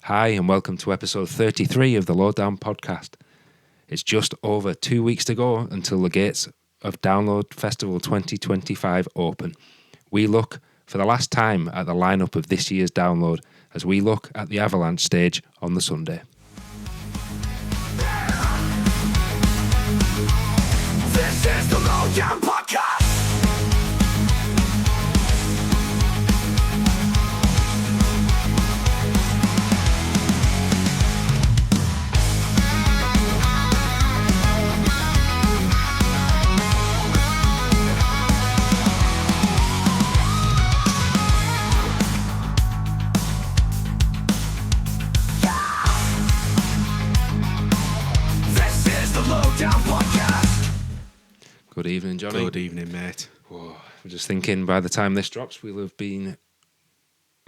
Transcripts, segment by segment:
Hi, and welcome to episode 33 of the Lowdown podcast. It's just over 2 weeks to go until the gates of Download Festival 2025 open. We look for the last time at the lineup of this year's Download as we look at the Avalanche stage on the Sunday. This is the Lowdown podcast. Good evening, Johnny. Good evening, mate. Whoa, I'm just thinking by the time this drops, we'll have been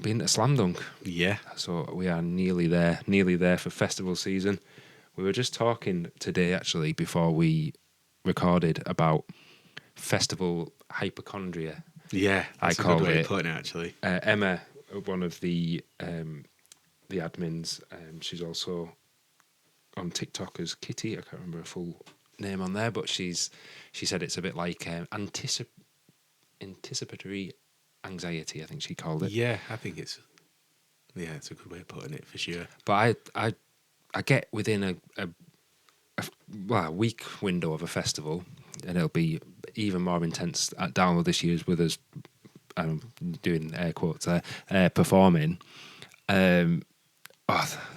to Slam Dunk. Yeah. So we are nearly there for festival season. We were just talking today, actually, before we recorded about festival hypochondria. Yeah, that's I a called good way it. of putting it, actually. Emma, one of the admins, she's also on TikTok as Kitty. I can't remember her full name on there, but she said it's a bit like anticipatory anxiety, I think she called it. Yeah, I think it's a good way of putting it, for sure. But I get within a week window of a festival, and it'll be even more intense at Download this year's with us, doing air quotes there, performing.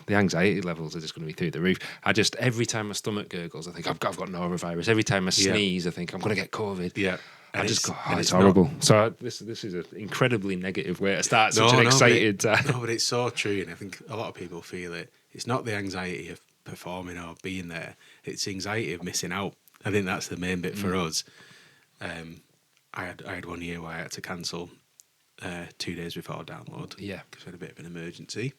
The anxiety levels are just going to be through the roof. Every time my stomach gurgles, I think I've got norovirus. Every time I sneeze, I think I'm going to get COVID. Yeah. I just go, it's horrible. So this is an incredibly negative way to start such an excited time. No, but it's so true, and I think a lot of people feel it. It's not the anxiety of performing or being there. It's the anxiety of missing out. I think that's the main bit for us. I had 1 year where I had to cancel 2 days before Download. Yeah. Because we had a bit of an emergency.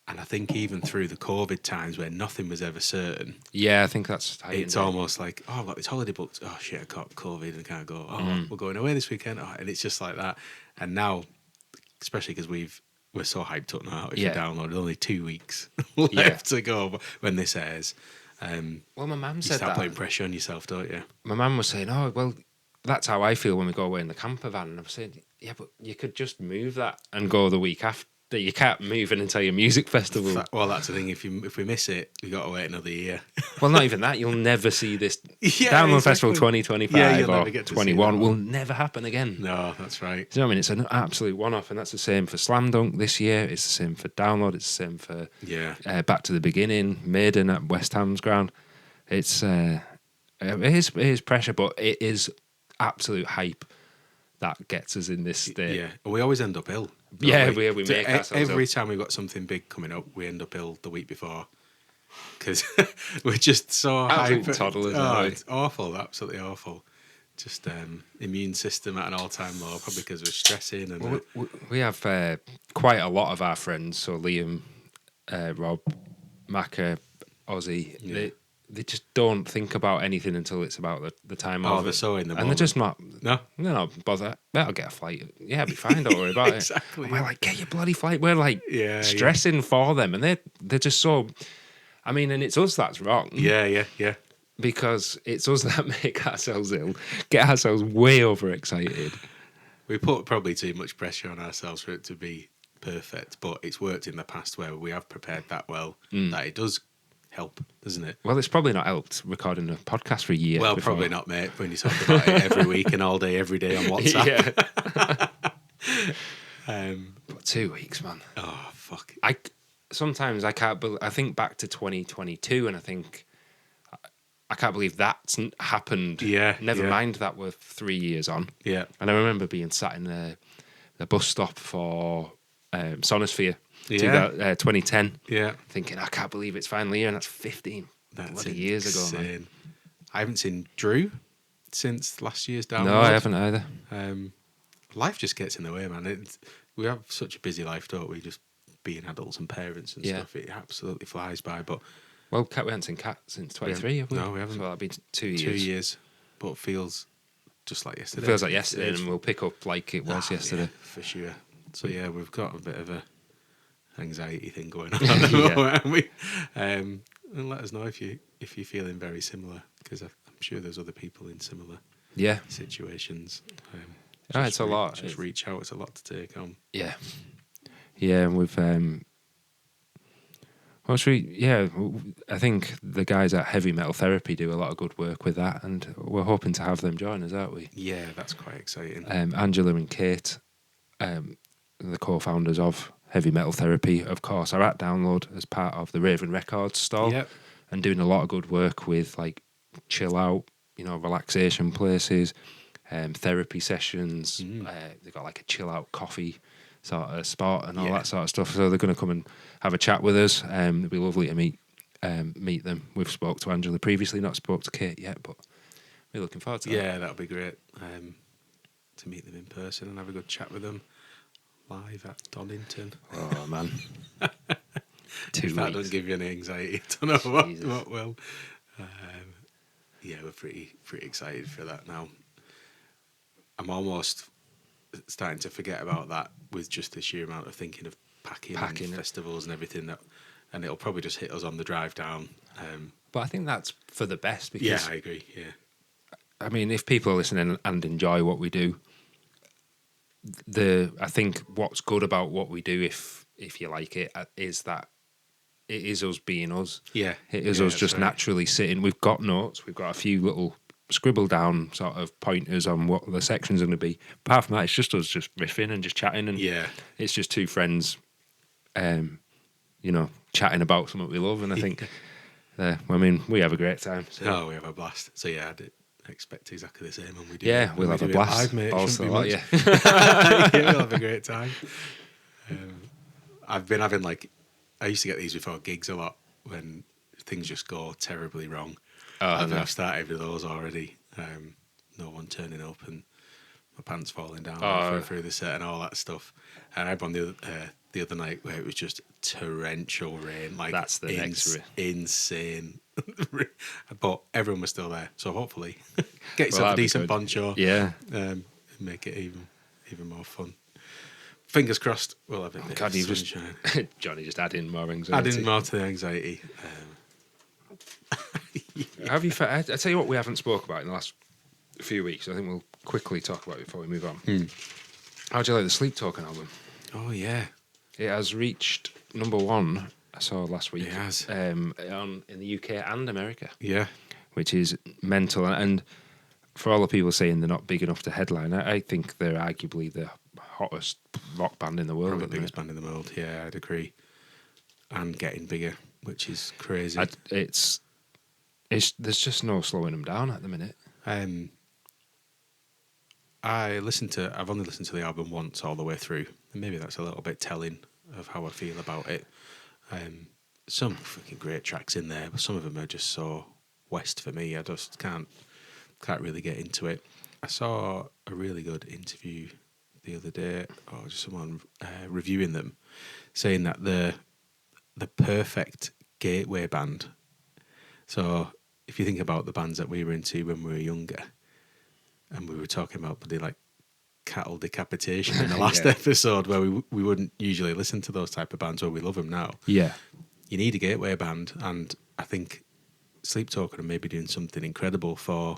And I think even through the COVID times where nothing was ever certain. Yeah, I think that's... It's almost like, I've got this holiday booked. Oh, shit, I got COVID and I can't go. We're going away this weekend. And it's just like that. And now, especially because we're so hyped up now, if you download only 2 weeks left to go when this airs. Well, my mum you said start that. putting pressure on yourself, don't you? My mum was saying, that's how I feel when we go away in the camper van. And I was saying, yeah, but you could just move that and go the week after. You can't move an entire music festival. Well, that's the thing. If we miss it, we got to wait another year. Well, not even that. You'll never see this. Download Festival 2025 or 21 will never happen again. No, that's right. Do you know what I mean? It's an absolute one-off, and that's the same for Slam Dunk this year. It's the same for Download. It's the same for Back to the Beginning, Maiden at West Ham's ground. It is pressure, but it is absolute hype that gets us in this state. Yeah, we always end up ill. Yeah, we make ourselves every ill. time we've got something big coming up, we end up ill the week before because we're just so absolute hyped. toddlers. It's awful, absolutely awful. Just immune system at an all-time low, probably because we're stressing. And we have quite a lot of our friends. So Liam, Rob, Macca, Ozzy. Yeah. They just don't think about anything until it's about the time of they're so in the moment. And they're just not... No. They're not bothered. I'll get a flight. Yeah, I'll be fine. Don't worry about exactly. it. We're like, get your bloody flight. We're like stressing for them. And they're just so... I mean, and it's us that's wrong. Yeah. Because it's us that make ourselves ill, get ourselves way overexcited. We put probably too much pressure on ourselves for it to be perfect, but it's worked in the past where we have prepared that well that it does help, doesn't it? Well, it's probably not helped recording a podcast for a year. Well, before. probably not, mate, when you talk about it every week and all day, every day on WhatsApp. But 2 weeks, man. Oh, fuck. Sometimes I can't believe... I think back to 2022 and I think... I can't believe that's happened. Yeah. Never mind that we're 3 years on. Yeah. And I remember being sat in the bus stop for Sonosphere 2010. Yeah. Thinking, I can't believe it's finally here, and that's 15 bloody years ago, man. I haven't seen Drew since last year's Download. No, I haven't either. Life just gets in the way, man. We have such a busy life, don't we? Just being adults and parents and stuff. It absolutely flies by. But we haven't seen Cat since 23, have we? No, we haven't. So that'll be 2 years. 2 years, but it feels just like yesterday. It feels like yesterday, and we'll pick up like it was yesterday. Yeah, for sure. So yeah, we've got a bit of a anxiety thing going on at the moment, haven't we? And let us know if you're feeling very similar, because I'm sure there's other people in similar situations. It's a lot. Just reach out. It's a lot to take on. Yeah, and we've I think the guys at Heavy Metal Therapy do a lot of good work with that, and we're hoping to have them join us, aren't we? Yeah, that's quite exciting. Angela and Kate, the co-founders of Heavy Metal Therapy, of course, are at Download as part of the Raven Records stall, and doing a lot of good work with like chill out, relaxation places, therapy sessions. They've got like a chill out coffee sort of spot and all that sort of stuff. So they're going to come and have a chat with us. It'd be lovely to meet them. We've spoke to Angela previously, not spoke to Kate yet, but we're looking forward to that. Yeah, that'll be great to meet them in person and have a good chat with them live at Donington. Oh man, if that doesn't give you any anxiety, I don't know what will. Yeah, we're pretty excited for that now. I'm almost starting to forget about that with just the sheer amount of thinking of packing and festivals and everything, and it'll probably just hit us on the drive down. But I think that's for the best, because I agree. Yeah, I mean, if people are listening and enjoy what we do, I think what's good about what we do, if you like it, is that it is us being us. Yeah, it is us just naturally sitting. We've got notes. We've got a few little scribble down sort of pointers on what the section's going to be. Apart from that, it's just us just riffing and just chatting, and it's just two friends, chatting about something we love. And I think, we have a great time. So. We have a blast. So yeah, I'd expect exactly the same when we do. Yeah, we'll have a blast. Live, mate. Also, we'll have a great time. I've been having I used to get these before gigs a lot when things just go terribly wrong. I've started with those already. No one turning up and my pants falling down through the set and all that stuff. And I had one the other night where it was just torrential rain. That's the next insane. But everyone was still there, so hopefully get yourself a decent poncho. Yeah, make it even more fun. Fingers crossed. We'll have a bit of sunshine. Johnny just adding more anxiety. Adding more to the anxiety. Have you? I tell you what, we haven't spoke about in the last few weeks. I think we'll quickly talk about it before we move on. How'd you like the Sleep Token album? Oh yeah, it has reached #1. I saw last week. It has in the UK and America. Yeah, which is mental. And for all the people saying they're not big enough to headline, I think they're arguably the hottest rock band in the world. Probably the biggest band in the world. Yeah, I'd agree. And getting bigger, which is crazy. There's just no slowing them down at the minute. I've only listened to the album once all the way through, and maybe that's a little bit telling of how I feel about it. Some fucking great tracks in there, but some of them are just so west for me. I just can't really get into it. I saw a really good interview the other day, or just someone reviewing them, saying that the perfect gateway band. So if you think about the bands that we were into when we were younger, and we were talking about the cattle decapitation in the last episode, where we wouldn't usually listen to those type of bands, where we love them now. Yeah, you need a gateway band, and I think Sleep Token are maybe doing something incredible for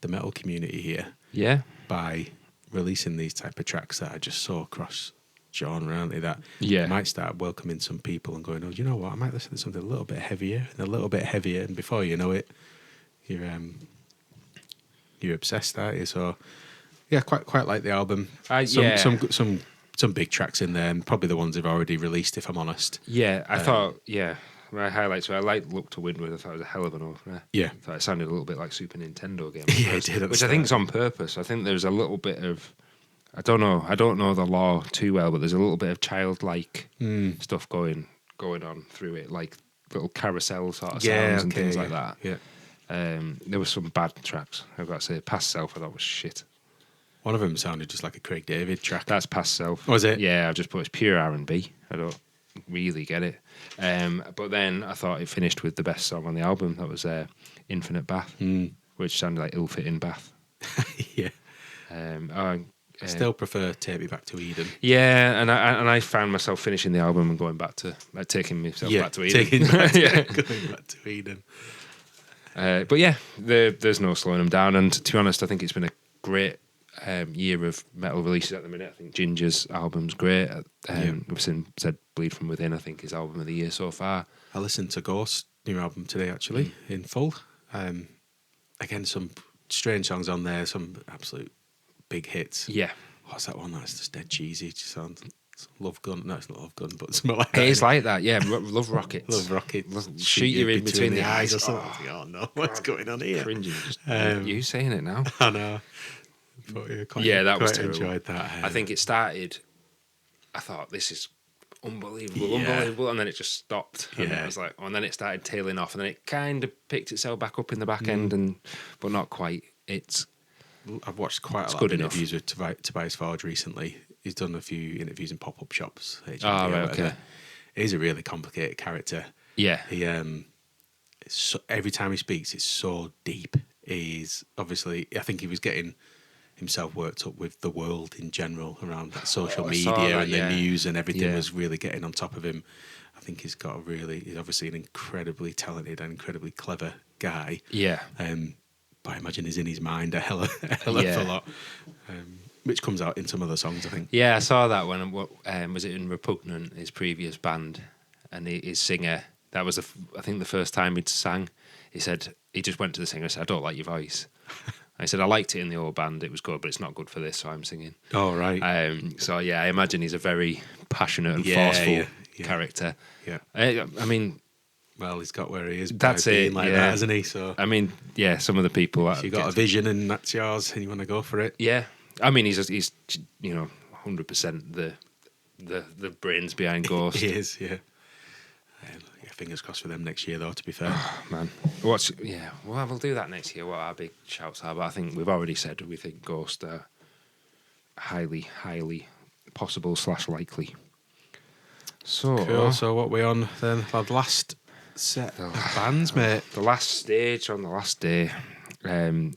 the metal community here. Yeah, by releasing these type of tracks that are just so cross genre, aren't they? That might start welcoming some people and going, oh, you know what? I might listen to something a little bit heavier and a little bit heavier, and before you know it, you're obsessed, aren't you? So yeah, quite like the album. Some big tracks in there, and probably the ones they've already released, if I'm honest. Yeah, I thought my highlights were I liked Look to Windward. I thought it was a hell of an opener. Yeah, I thought it sounded a little bit like Super Nintendo game. Yeah, it did. Which I think is on purpose. I think there's a little bit of, I don't know the law too well, but there's a little bit of childlike stuff going on through it, like little carousel sort of sounds and things like that. Yeah. There were some bad tracks, I've got to say. Past Self I thought was shit. One of them sounded just like a Craig David track. That's Past Self. Was it? Yeah, I just put it's pure R&B. I don't really get it. But then I thought it finished with the best song on the album. That was Infinite Bath, which sounded like ill-fitting bath. Yeah. I still prefer Take Me Back to Eden. Yeah, and I found myself finishing the album and going back to taking myself back to Eden. Going back to Eden. But yeah, there's no slowing them down. And to be honest, I think it's been a great year of metal releases at the minute. I think Ginger's album's great. We've said Bleed From Within, I think, is album of the year so far. I listened to Ghost's new album today, actually, in full. Again, some strange songs on there, some absolute big hits. Yeah. What's that one that's just dead cheesy? It just sounds Love Gun. No, it's not Love Gun, but something like that. It is like that, yeah. Love Rockets. Love Rockets. Shoot you in between the eyes or something. Oh no, what's going on here? Cringing. Just you saying it now. I know. But, that was quite terrible. Enjoyed that. I think it started. I thought this is unbelievable, and then it just stopped. And I was like, and then it started tailing off, and then it kind of picked itself back up in the back end, but not quite. I've watched quite a lot of interviews with Tobias Forge recently. He's done a few interviews in pop-up shops. Okay. He's a really complicated character. Yeah. He every time he speaks, it's so deep. He's obviously, I think he was getting himself worked up with the world in general around that social media and the news and everything was really getting on top of him. I think he's obviously an incredibly talented and incredibly clever guy. Yeah. But I imagine he's in his mind a hell of a lot. Which comes out in some other songs, I think. Yeah, I saw that one. Was it in Repugnant, his previous band, and his singer? That was, I think, the first time he'd sang. He said he just went to the singer and said, "I don't like your voice." I said, "I liked it in the old band. It was good, but it's not good for this, so I'm singing." Oh right. So yeah, I imagine he's a very passionate and forceful character. Yeah. I mean, well, he's got where he is. That's by it, being like that, hasn't he? So I mean, yeah, some of the people. If you got a vision and that's yours, and you want to go for it. Yeah. I mean, he's 100% the brains behind Ghost. He is, yeah. Fingers crossed for them next year, though. To be fair, man. We'll do that next year. What our big shouts are, but I think we've already said we think Ghost are highly possible / likely. So, cool. So what we on then? Our last set of bands, mate. The last stage on the last day.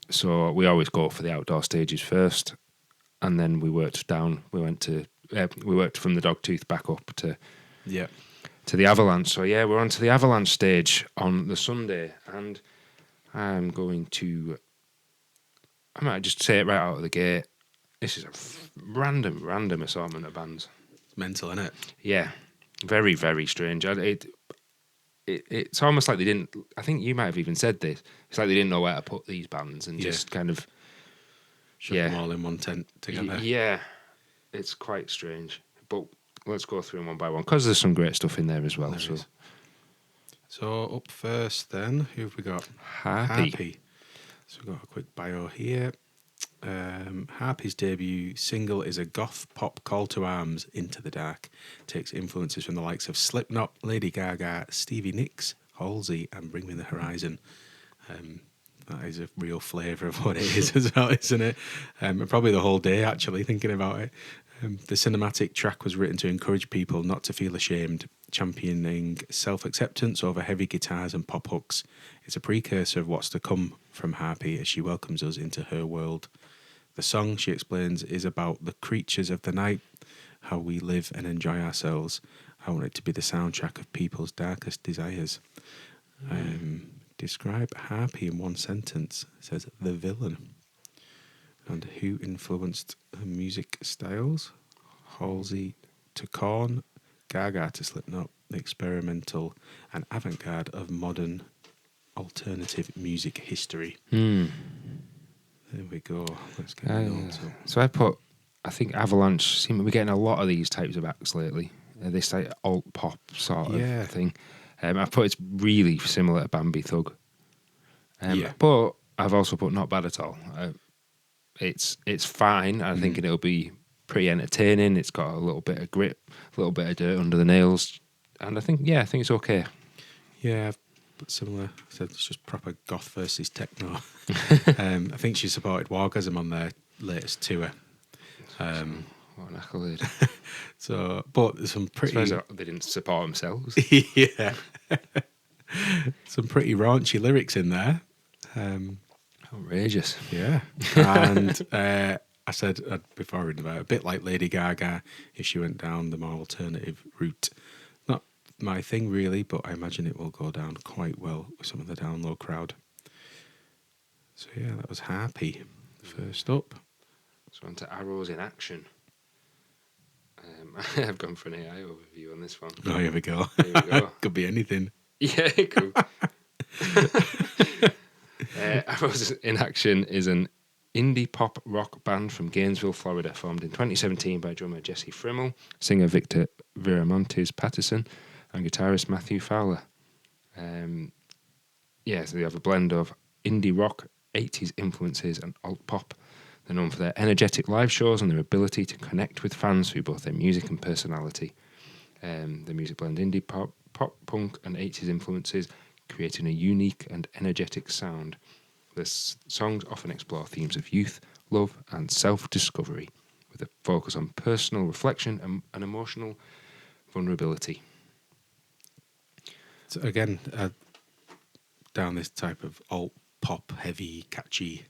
So we always go for the outdoor stages first. And then we worked down. We worked from the Dogtooth back up to the Avalanche. So yeah, we're on to the Avalanche stage on the Sunday, and I might just say it right out of the gate. This is a random assortment of bands. It's mental, isn't it? Yeah, very, very strange. It's almost like they didn't. I think you might have even said this. It's like they didn't know where to put these bands and just kind of. Shove them all in one tent together. Yeah, it's quite strange. But let's go through them one by one, because there's some great stuff in there as well. So up first then, who have we got? Harpy. So we've got a quick bio here. Harpy's debut single is a goth pop call to arms into the dark. Takes influences from the likes of Slipknot, Lady Gaga, Stevie Nicks, Halsey and Bring Me the Horizon. That is a real flavour of what it is as well, isn't it? And probably the whole day, actually, thinking about it. The cinematic track was written to encourage people not to feel ashamed, championing self-acceptance over heavy guitars and pop hooks. It's a precursor of what's to come from Harpy as she welcomes us into her world. The song, she explains, is about the creatures of the night, how we live and enjoy ourselves. I want it to be the soundtrack of people's darkest desires. Describe Harpy in one sentence. It says, the villain. And who influenced her music styles? Halsey to Korn, Gaga to Slipknot, the experimental and avant-garde of modern alternative music history. There we go. Let's get on to. So I think Avalanche seem to be getting a lot of these types of acts lately. This like alt pop sort of thing. I put it's really similar to Bambi Thug. But I've also put not bad at all. It's fine. I think it'll be pretty entertaining. It's got a little bit of grit, a little bit of dirt under the nails, and I think it's okay. Yeah, I've put similar. I said it's just proper goth versus techno. I think she supported Wargasm on their latest tour. What an accolade! So, but there's some pretty. I suppose they didn't support themselves. Yeah, some pretty raunchy lyrics in there. Outrageous. Yeah, and I said before reading about it, a bit like Lady Gaga if she went down the more alternative route. Not my thing really, but I imagine it will go down quite well with some of the download crowd. So yeah, that was Harpy. First up. So on to Arrows in Action. I've gone for an AI overview on this one. Oh, here we go. Here we go. Could be anything. Yeah, cool. Arrows in Action is an indie pop rock band from Gainesville, Florida, formed in 2017 by drummer Jesse Frimmel, singer Victor Viramontes Patterson, and guitarist Matthew Fowler. So they have a blend of indie rock, 80s influences, and alt pop. They're known for their energetic live shows and their ability to connect with fans through both their music and personality. Their music blend indie pop, punk, and 80s influences, creating a unique and energetic sound. The songs often explore themes of youth, love, and self-discovery, with a focus on personal reflection and emotional vulnerability. So again, down this type of alt pop, heavy, catchy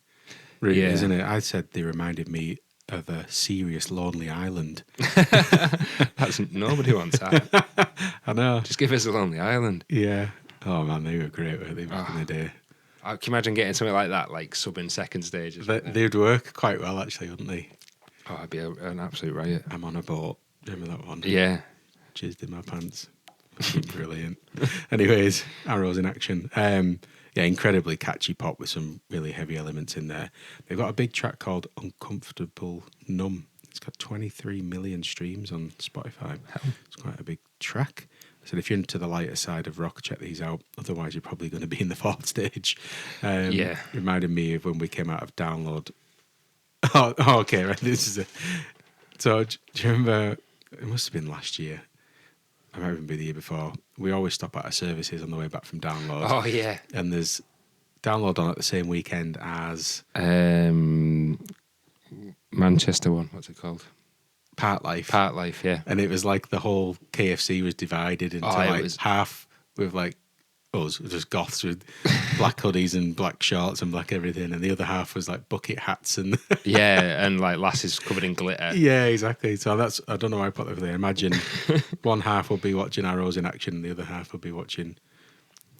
route, isn't it? I said they reminded me of a serious Lonely Island. Nobody wants that. I know. Just give us a Lonely Island. Yeah. Oh man, they were great, weren't they, back in the day? I can imagine getting something like that, like subbing second stage. They'd work quite well, actually, wouldn't they? Oh, it'd be an absolute riot. I'm on a boat. Remember that one? Yeah. Jizzed in my pants. Fucking brilliant. Anyways, Arrows in Action. Incredibly catchy pop with some really heavy elements in there. They've got a big track called Uncomfortable Numb. It's got 23 million streams on Spotify. It's quite a big track. I said, if you're into the lighter side of rock, check these out. Otherwise, you're probably going to be in the fourth stage. Reminded me of when we came out of Download. Oh, okay, right. So, do you remember? It must have been last year. I might even be the year before. We always stop at our services on the way back from Download. Oh, yeah. And there's Download on at the same weekend as Manchester one. What's it called? Part Life. Part Life, yeah. And it was like the whole KFC was divided into half with like us, just goths with black hoodies and black shorts and black everything, and the other half was like bucket hats and and like lasses covered in glitter. Yeah, exactly. So I don't know why I put that there. Imagine one half will be watching Arrows in Action and the other half will be watching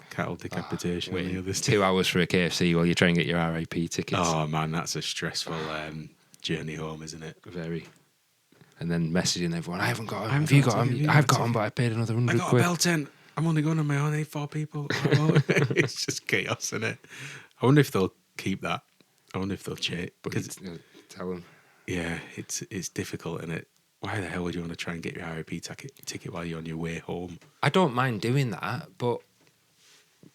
cattle decapitation. Wait, and the other 2 hours for a KFC while you try and get your RIP tickets. Oh man, that's a stressful journey home, isn't it? Very. And then messaging everyone, I haven't got them. Have you got them? I've got them, but I paid another £100. I got a bell tent. I'm only going on my own. I need 4 people. It's just chaos, isn't it? I wonder if they'll keep that. I wonder if they'll change. Because tell them. Yeah, it's difficult, isn't it? Why the hell would you want to try and get your RIP ticket while you're on your way home? I don't mind doing that, but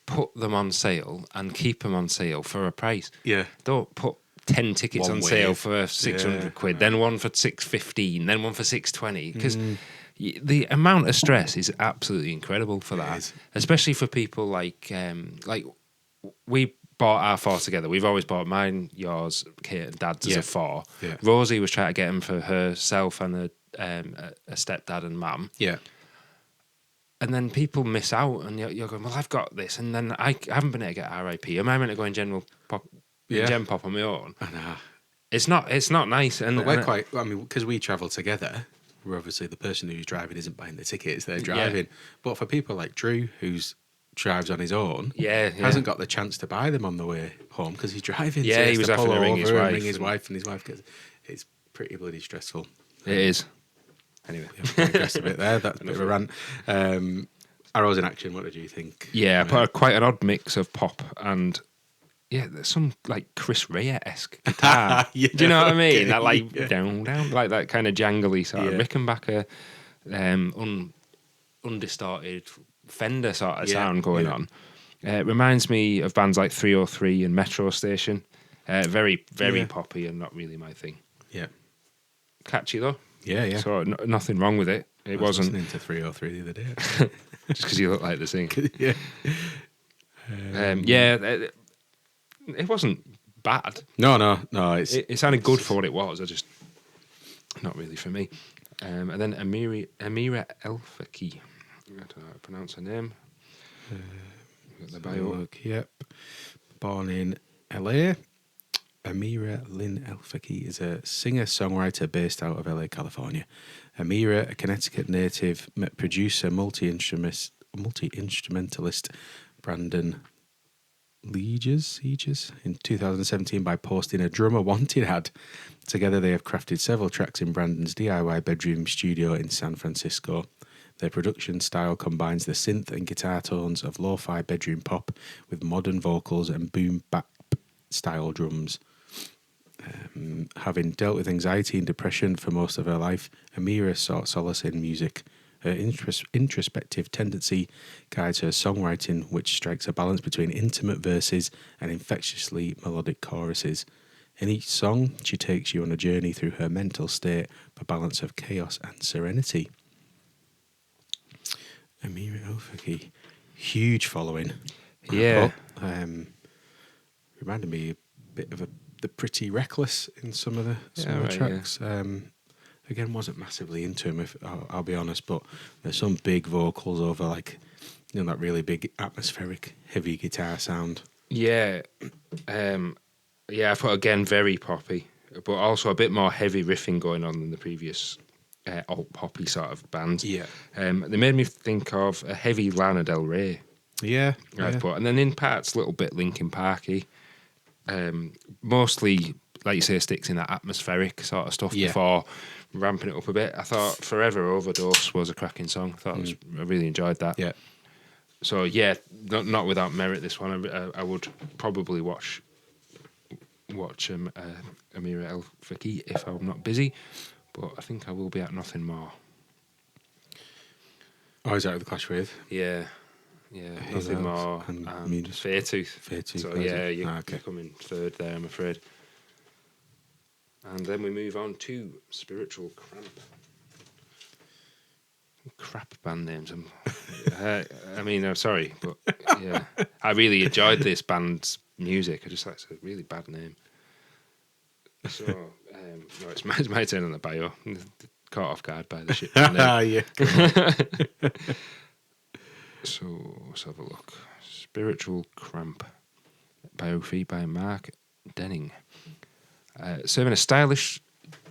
put them on sale and keep them on sale for a price. Yeah. Don't put 10 tickets One on wave. sale for 600 quid, then one for 615, then one for 620. Because the amount of stress is absolutely incredible for that, especially for people like we bought our 4 together. We've always bought mine, yours, Kate, and Dad's as a 4. Yeah. Rosie was trying to get them for herself and a stepdad and mum. Yeah. And then people miss out, and you're going, well, I've got this, and then I haven't been able to get RIP. Am I meant to go in general pop, Gen Pop on my own? I know. It's not nice. And But we're quite. I mean, because we travel together. We're obviously the person who's driving isn't buying the tickets; they're driving. Yeah. But for people like Drew, who's drives on his own, hasn't got the chance to buy them on the way home because he's driving. Yeah, so he was having to ring his wife. And his wife gets. It's pretty bloody stressful. It is. Anyway, digressed a bit there. That's a bit of a rant. Arrows in Action. What did you think? Yeah, quite an odd mix of pop and there's some like Chris Rea-esque guitar. Do you know what I mean? That like down, like that kind of jangly sort of Rickenbacker, undistorted Fender sort of sound going on. It reminds me of bands like 303 and Metro Station. Very poppy and not really my thing. Yeah, catchy though. Yeah. So nothing wrong with it. It wasn't listening to 303 the other day. Just because you look like the singer. It wasn't bad. No. It sounded good for what it was. Not really for me. And then Amira Elfaki. I don't know how to pronounce her name. Got the bio. Yep. Born in LA. Amira Lynn Elfaki is a singer-songwriter based out of LA, California. Amira, a Connecticut native, met producer, multi-instrumentalist Brandon Leges in 2017 by posting a drummer wanted ad. Together they have crafted several tracks in Brandon's DIY bedroom studio in San Francisco. Their production style combines the synth and guitar tones of lo-fi bedroom pop with modern vocals and boom bap style drums. Having dealt with anxiety and depression for most of her life, Amira sought solace in music. Her introspective tendency guides her songwriting, which strikes a balance between intimate verses and infectiously melodic choruses. In each song, she takes you on a journey through her mental state for balance of chaos and serenity. Amira Elfaki, huge following. Yeah. Reminded me a bit of the Pretty Reckless in some of the tracks. Yeah. Again, wasn't massively into him, if I'll be honest, but there's some big vocals over, like, you know, that really big atmospheric heavy guitar sound. Yeah. I thought, again, very poppy, but also a bit more heavy riffing going on than the previous alt poppy sort of bands. Yeah. They made me think of a heavy Lana Del Rey. Yeah. I'd put, and then in parts a little bit Linkin Parky. Mostly, like you say, sticks in that atmospheric sort of stuff before ramping it up a bit. I thought Forever Overdose was a cracking song. I really enjoyed that. Yeah. So yeah, not without merit. This one, I would probably watch Amira Elfaki if I'm not busy, but I think I will be at Nothing More. Oh, is that who the Clash with? Yeah, Nothing More and Fairtooth. So yeah, you're coming third there, I'm afraid. And then we move on to Spiritual Cramp. Crap band names. I'm sorry, but yeah, I really enjoyed this band's music. I just thought it's a really bad name. So, no, it's my turn on the bio. Caught off guard by the shit name. Yeah. So let's have a look. Spiritual Cramp. Biography by Mark Denning. Serving a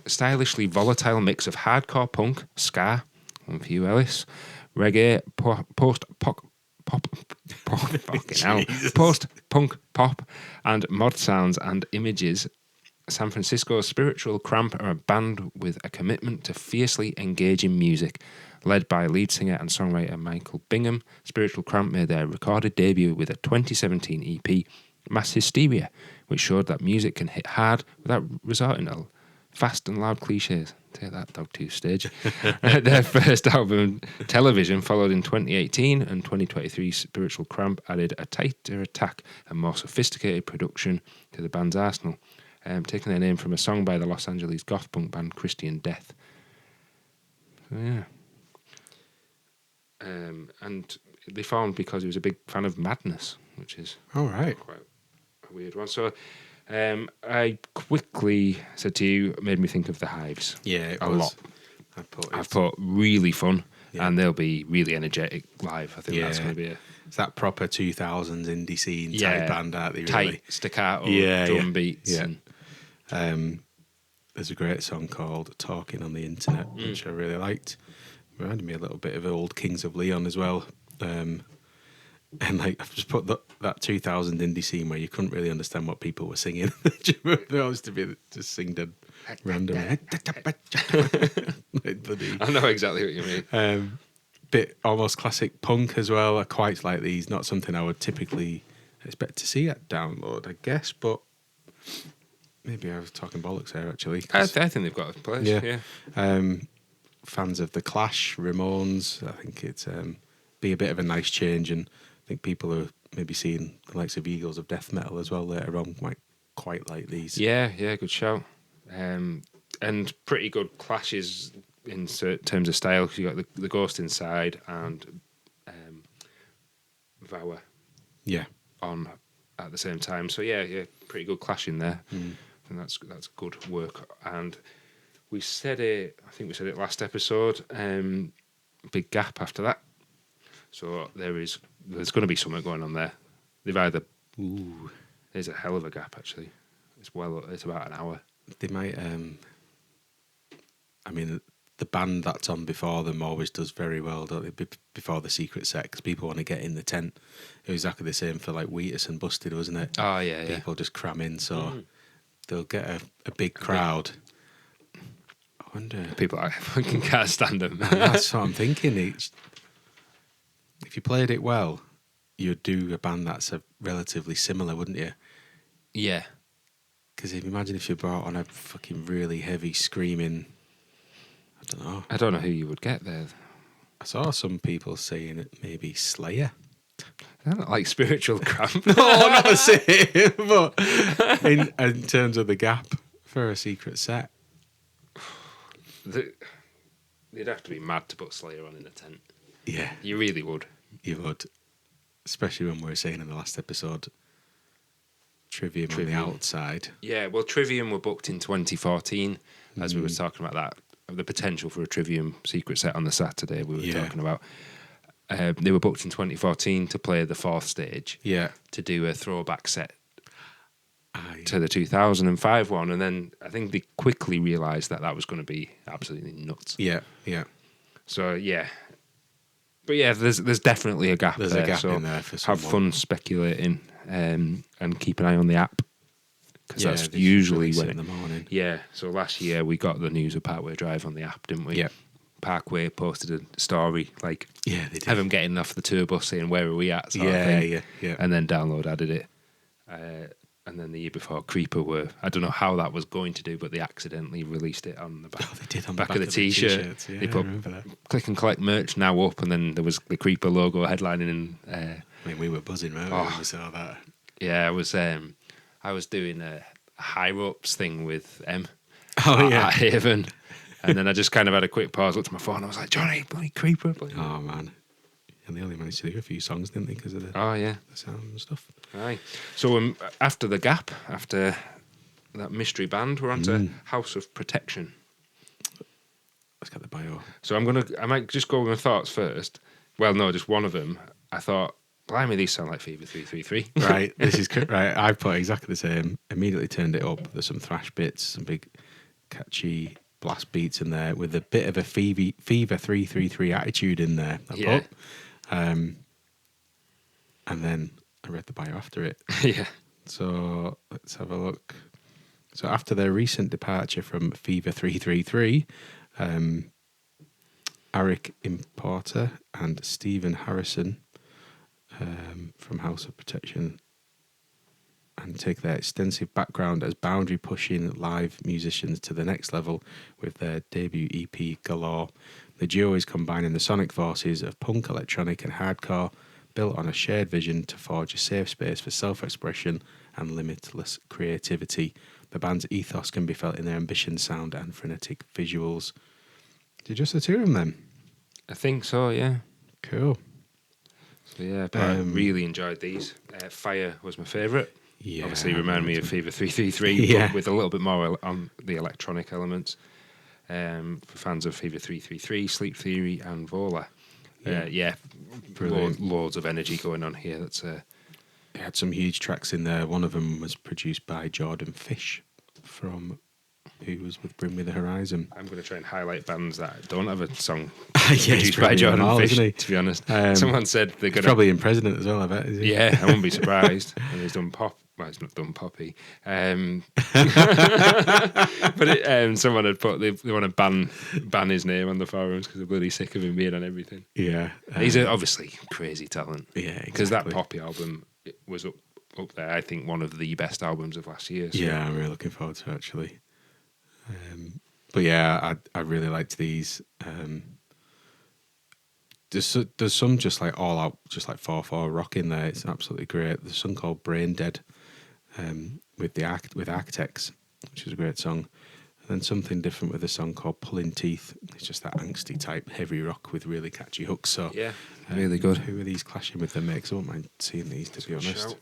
stylishly volatile mix of hardcore punk, ska, one for you, Ellis, reggae, post-punk pop, and mod sounds and images. San Francisco's Spiritual Cramp are a band with a commitment to fiercely engaging music. Led by lead singer and songwriter Michael Bingham, Spiritual Cramp made their recorded debut with a 2017 EP, Mass Hysteria, which showed that music can hit hard without resorting to fast and loud cliches. Take that, Dogtooth stage. Their first album, Television, followed in 2018, and 2023 Spiritual Cramp added a tighter attack and more sophisticated production to the band's arsenal, taking their name from a song by the Los Angeles goth punk band Christian Death. So, yeah. And they formed because he was a big fan of Madness, which is quite a weird one. So I quickly said to you, made me think of the Hives. Yeah, a lot. I've put really fun, and they'll be really energetic live. I think that's going to be it's that proper 2000s indie scene type band, aren't they? Really? Tight staccato drum beats. Yeah. And, there's a great song called Talking on the Internet, which I really liked. Reminded me a little bit of old Kings of Leon as well. And like I've just put that 2000 indie scene where you couldn't really understand what people were singing. There always to be just sing dead random. I know exactly what you mean. Bit almost classic punk as well. I quite like these. Not something I would typically expect to see at Download, I guess, but maybe I was talking bollocks there actually. I think they've got a place. Yeah. Fans of the Clash, Ramones. I think it's be a bit of a nice change, and I think people are maybe seeing the likes of Eagles of Death Metal as well later on might quite like these. Yeah, good shout. And pretty good clashes in terms of style. You got the Ghost Inside and Vower. Yeah. On at the same time. So yeah, pretty good clash in there. And that's good work. And we said it, I think we said it last episode, big gap after that. So there's going to be something going on there. They've either... there's a hell of a gap, actually. It's about an hour. They might. I mean, the band that's on before them always does very well, don't they? Before the secret set, because people want to get in the tent. It was exactly the same for like Wheatus and Busted, wasn't it? Oh yeah, yeah. People just cram in, so they'll get a big crowd. I wonder. People I fucking can't stand them. That's what I'm thinking. If you played it well, you'd do a band that's relatively similar, wouldn't you? Yeah. Because imagine if you brought on a fucking really heavy screaming. I don't know who you would get there. I saw some people saying it maybe Slayer. I don't like spiritual cramp. No, not the same. But in terms of the gap for a secret set, You'd have to be mad to put Slayer on in a tent. yeah, You really would. you would. Especially when we were saying in the last episode, Trivium on the outside. Yeah, well, Trivium were booked in 2014, as we were talking about that. The potential for a Trivium secret set on the Saturday we were talking about. They were booked in 2014 to play the fourth stage. Yeah. To do a throwback set to the 2005 one. And then I think they quickly realised that was going to be absolutely nuts. Yeah, yeah. So, yeah. But yeah, there's definitely a gap There's there. a gap so in there for someone. have fun speculating and keep an eye on the app. Because that's they usually release when it in the morning. Yeah, so last year we got the news of Parkway Drive on the app, didn't we? Yeah. Parkway posted a story like, Yeah, they did. have them getting off the tour bus saying, where are we at? Sort of Yeah, thing. yeah. And then Download added it. And then the year before, Creeper I don't know how that was going to do, but they accidentally released it on the back, They did on back the of the t-shirt. t-shirts. Yeah, They I put remember that. click and collect merch now up, and then there was the Creeper logo headlining. And I mean, we were buzzing, right, when we saw that. yeah, I was doing a high ropes thing with M. Oh, yeah. At Haven. And then I just kind of had a quick pause, looked at my phone, and I was like, Johnny, bloody Creeper. Bloody. Oh, man. And they only managed to do a few songs, didn't they, because of the Oh, yeah. sound and stuff. Aye. So after the gap, after that mystery band, we're on to House of Protection. Let's get the bio. So I might just go with my thoughts first. Well, no, just one of them. I thought, blimey, these sound like Fever 333. Right, this is right. I put exactly the same. Immediately turned it up. There's some thrash bits, some big catchy blast beats in there with a bit of a Fever 333 attitude in there. I put. And then I read the bio after it. Yeah. So let's have a look. So after their recent departure from Fever 333, Eric Importer and Stephen Harrison from House of Protection, and take their extensive background as boundary-pushing live musicians to the next level with their debut EP Galore. The duo is combining the sonic forces of punk, electronic and hardcore, built on a shared vision to forge a safe space for self-expression and limitless creativity. The band's ethos can be felt in their ambitious sound and frenetic visuals. Did just the two of them then? I think so, yeah. Cool. So yeah, but I really enjoyed these. Fire was my favourite. Yeah. Obviously reminded me of Fever 333, Yeah. but with a little bit more on the electronic elements. For fans of Fever 333, Sleep Theory and Vola. Brilliant. Loads of energy going on here. That's It had some huge tracks in there. One of them was produced by Jordan Fish, who was with Bring Me the Horizon. I'm going to try and highlight bands that don't have a song He's produced by brilliant Jordan all, Fish, isn't he? to be honest. Someone said they're going to... Probably in President as well, I bet. Is he? Yeah, I wouldn't be surprised. And he's done pop. Well, he's not done poppy. But someone had put they want to ban his name on the forums because they're bloody sick of him being on everything. Yeah. He's obviously crazy talent. Yeah, because that exactly. poppy album was up there. I think one of the best albums of last year. So. Yeah, I'm really looking forward to it, actually. But yeah, I really liked these. There's some just like all out, just like 4/4 rock in there. It's absolutely great. There's a song called Brain Dead with Architects, which is a great song. And then something different with a song called Pulling Teeth. It's just that angsty type heavy rock with really catchy hooks. So yeah, really good. Who are these clashing with them, mate? I wouldn't mind seeing these, to be honest. Shout.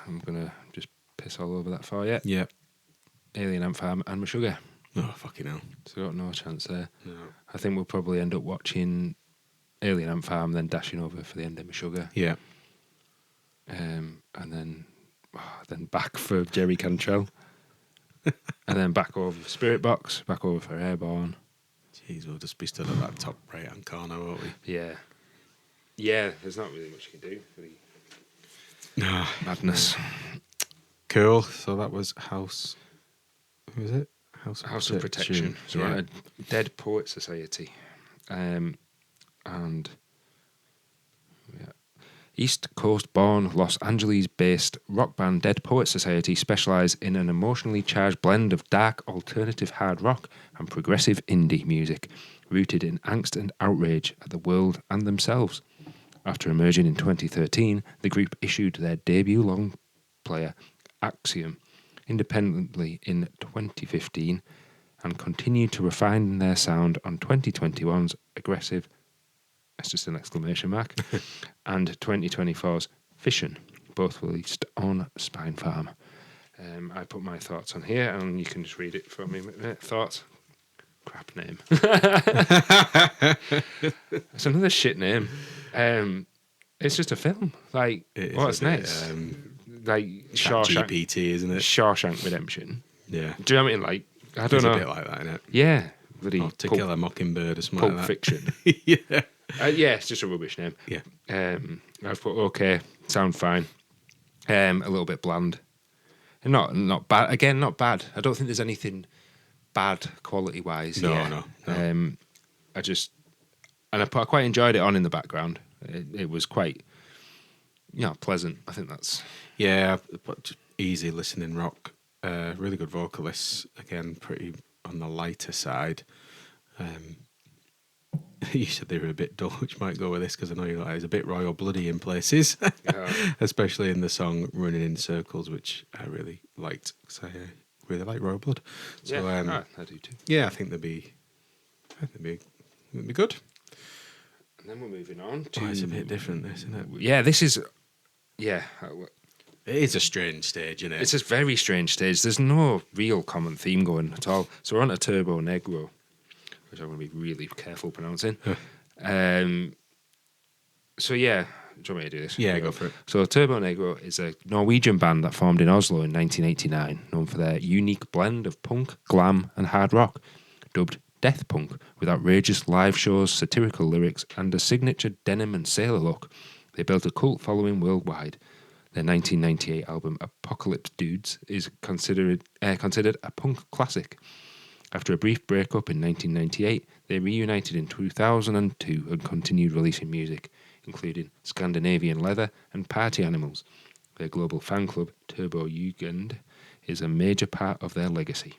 I'm gonna just piss all over that for you. Yeah. Alien Ant Farm and Meshuggah. Oh, fucking hell. So got no chance there. No. I think we'll probably end up watching Alien Ant Farm, then dashing over for the end of Meshuggah. Yeah. And then back for Jerry Cantrell. And then back over for Spirit Box, back over for Airborne. Jeez, we'll just be stood at that top right-hand corner, won't we? Yeah. Yeah, there's not really much you can do for the No. madness. Cool. So that was House... Who was it? House of Protection. So Yeah. a Dead Poet Society. And yeah. East Coast-born, Los Angeles-based rock band Dead Poet Society specialise in an emotionally charged blend of dark alternative hard rock and progressive indie music, rooted in angst and outrage at the world and themselves. After emerging in 2013, the group issued their debut long player, Axiom, independently in 2015 and continued to refine their sound on 2021's aggressive, that's just an exclamation mark, and 2024's Fission, both released on Spine Farm. I put my thoughts on here and you can just read it for me. Thoughts? Crap name. It's another shit name. It's just a film. Like, what's next? Like Shawshank, GPT, isn't it? Shawshank Redemption. Yeah. Do you know what I mean? Like, I don't It's know. a bit like that, isn't it? Yeah. Bloody Or To Kill a Mockingbird or something Pulp like that. Fiction. Yeah. Yeah, it's just a rubbish name. Yeah. I've put okay, sound fine. A little bit bland. And not bad. Again, not bad. I don't think there's anything bad quality wise. No. I quite enjoyed it on in the background. It was quite, pleasant. I think that's but just easy listening rock. Really good vocalists. Again, pretty on the lighter side. You said they were a bit dull, which might go with this because I know you guys a bit royal bloody in places, especially in the song "Running in Circles," which I really liked because I really like royal blood. So I do too. yeah, I think they'd be good. And then we're moving on to. It's a bit different, this, isn't it? Yeah, this is. Yeah, It is a strange stage, isn't it? it's a very strange stage. There's no real common theme going at all. So we're on a Turbo Negro, which I'm going to be really careful pronouncing. So yeah, do you want me to do this? Yeah, go for it. So Turbo Negro is a Norwegian band that formed in Oslo in 1989, known for their unique blend of punk, glam and hard rock, dubbed death punk, with outrageous live shows, satirical lyrics and a signature denim and sailor look. They built a cult following worldwide. Their 1998 album Apocalypse Dudes is considered a punk classic. After a brief breakup in 1998, they reunited in 2002 and continued releasing music, including Scandinavian Leather and Party Animals. Their global fan club, Turbo Jugend, is a major part of their legacy.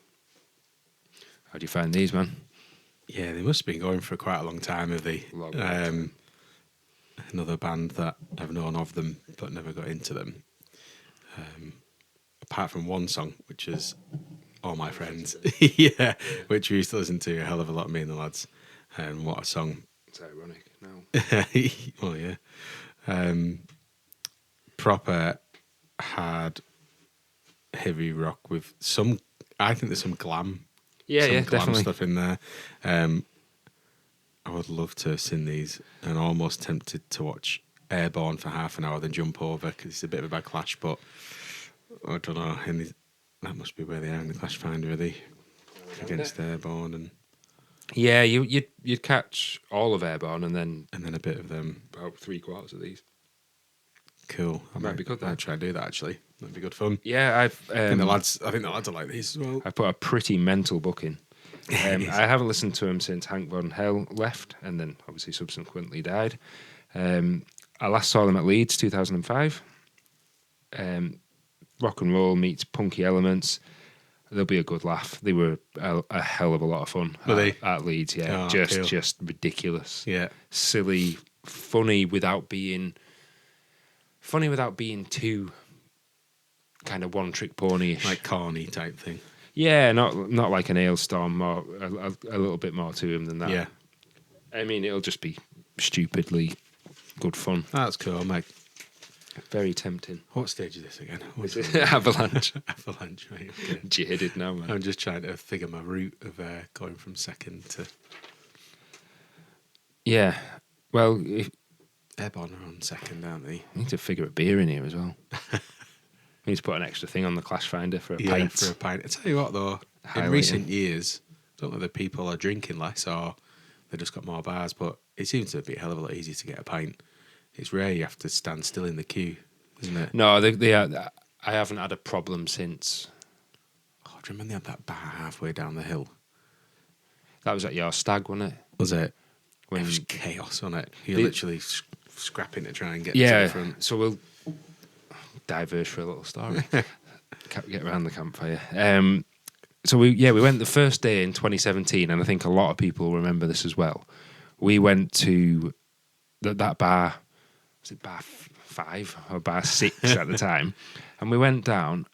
How do you find these, man? Yeah, they must have been going for quite a long time, have they? Long time. Another band that I've known of them but never got into them. Apart from one song, which is All My Friends. Yeah, which we used to listen to a hell of a lot, me and the lads. And what a song. It's ironic now. Well, yeah. Proper hard, heavy rock with some, I think there's some glam. Yeah, some yeah, glam definitely. stuff in there. I would love to sing these and almost tempted to watch Airborne for half an hour, then jump over because it's a bit of a bad clash, but I don't know. That must be where they are in the Clash Finder, are they? Against Airborne and Yeah, you'd catch all of Airborne and then a bit of them. about 3/4 of these. Cool. Might be good, I'll that. try and do that actually. That'd be good fun. Yeah, I think the lads are like these as well. I put a pretty mental book in. I haven't listened to him since Hank Von Hell left and then obviously subsequently died. I last saw them at Leeds 2005. Rock and roll meets punky elements. They'll be a good laugh. They were a hell of a lot of fun Were they? at Leeds. Yeah, Oh, just cool. just ridiculous. Yeah. Silly, funny without being too kind of one trick pony-ish. Like corny type thing. Yeah, not like an Ailstorm, or a little bit more to him than that. Yeah. I mean, it'll just be stupidly good fun. That's cool, mate. Very tempting. What stage is this again? What's Is it Avalanche? Avalanche, right? Okay. Jaded now, man. I'm just trying to figure my route of going from second to Yeah. Well, you Airborne are on second, aren't they? need to figure a beer in here as well. We need to put an extra thing on the Clash Finder for a Yeah, pint. for a pint. I tell you what, though, in Highlighting. recent years, I don't know whether people are drinking less or they just got more bars, but it seems to be a hell of a lot easier to get a pint. It's rare you have to stand still in the queue, isn't it? No, they are, I haven't had a problem since. Oh, do you remember they had that bar halfway down the hill? That was at your stag, wasn't it? Was it? When It was chaos on it. You're The- literally scrapping to try and get to yeah. the front. So we'll diverge for a little story. Get around the campfire. So we went the first day in 2017, and I think a lot of people remember this as well. We went to that bar. Was it bar 5 or bar 6 at the time? And we went down,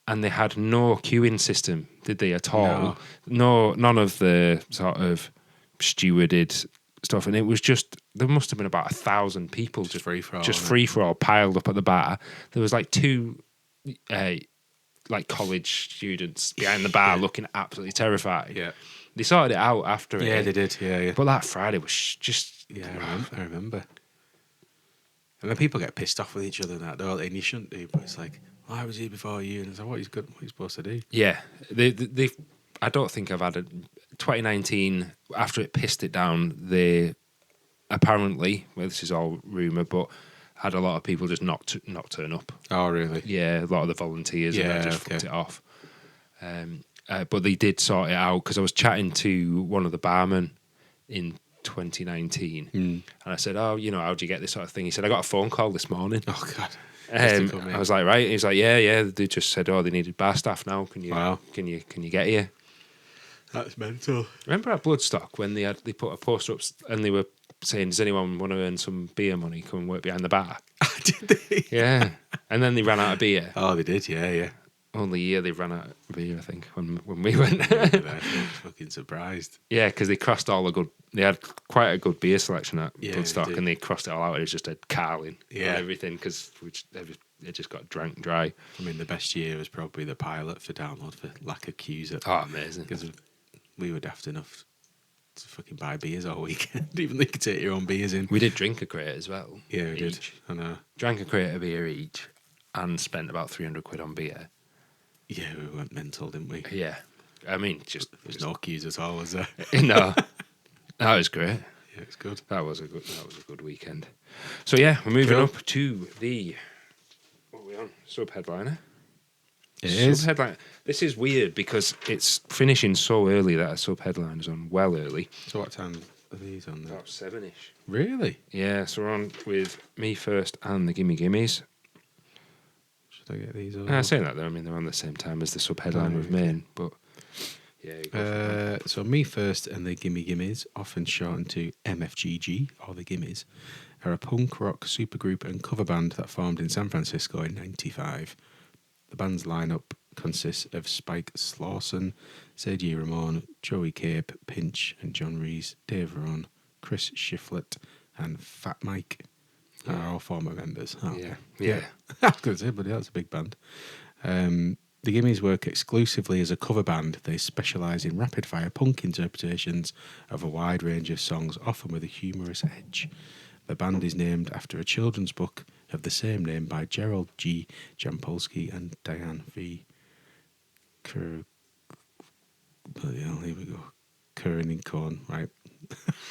and they had no queuing system, did they at all? No, none of the sort of stewarded stuff, and it was just there must have been about 1,000 people just free for all, just wasn't it? free for all piled up at the bar. There was like 2 like college students behind the bar looking absolutely terrified. Yeah. They sorted it out after it. Yeah, they did. Yeah. But that Friday was just Yeah, I remember. And then people get pissed off with each other and that, don't they? And you shouldn't do, but it's like, well, I was here before you. And it's like, what are you supposed to do? yeah. They I don't think I've had a 2019 after it pissed it down. They apparently, well, this is all rumor, but had a lot of people just not turn up. Oh, really? Yeah, a lot of the volunteers and Yeah, they just okay. fucked it off. But they did sort it out because I was chatting to one of the barmen in 2019, and I said, "Oh, how'd you get this sort of thing?" He said, "I got a phone call this morning." Oh, God. Just to come in. I was like, "Right." He's like, "Yeah." They just said, "Oh, they needed bar staff now. Can you? Wow. Can you get here?" That's mental. Remember at Bloodstock when they put a poster up and they were saying, "Does anyone want to earn some beer money? Come and work behind the bar." Did they? Yeah, and then they ran out of beer. Oh, they did, yeah. Only year they ran out of beer, I think, when we went. I was fucking surprised. Yeah, because they crossed all the good. They had quite a good beer selection at Yeah, Bloodstock, they did. and they crossed it all out. It was just a Carling, Yeah. and everything because it just got drank dry. I mean, the best year was probably the pilot for Download for lack of queues. Oh, amazing! Because we were daft enough to fucking buy beers all weekend. Even though you could take your own beers in. We did drink a crate as well. Yeah, we did. each. I know. Drank a crate of beer each, and spent about £300 on beer. Yeah, we went mental, didn't we? Yeah, I mean, There's no queues at all, was there? no, that was great. Yeah, it's good. That was a good weekend. So yeah, we're moving Cool. up to the what are we on? Sub headliner. It is. Sub headliner. This is weird because it's finishing so early that a sub headliner's on well early. So what time are these on there? About 7ish. Really? Yeah, so we're on with Me First and the Gimme Gimmes. Should I get these over? Saying that though, I mean they're on the same time as the sub headliner with okay. Maine, but yeah. You go for that. So Me First and the Gimme Gimmes, often shortened to MFGG or the Gimmes, are a punk rock supergroup and cover band that formed in San Francisco in '95. The band's lineup consists of Spike Slawson, Sergio Ramon, Joey Cape, Pinch, and John Rees, Dave Varon, Chris Shiflett, and Fat Mike. Are all former members. aren't Yeah. they? Yeah. I was going to say, but that's a big band. The Gimmes work exclusively as a cover band. They specialise in rapid-fire punk interpretations of a wide range of songs, often with a humorous edge. The band is named after a children's book of the same name by Gerald G. Jampolsky and Diane V. Bloody hell, here we go. Curran and Corn, right?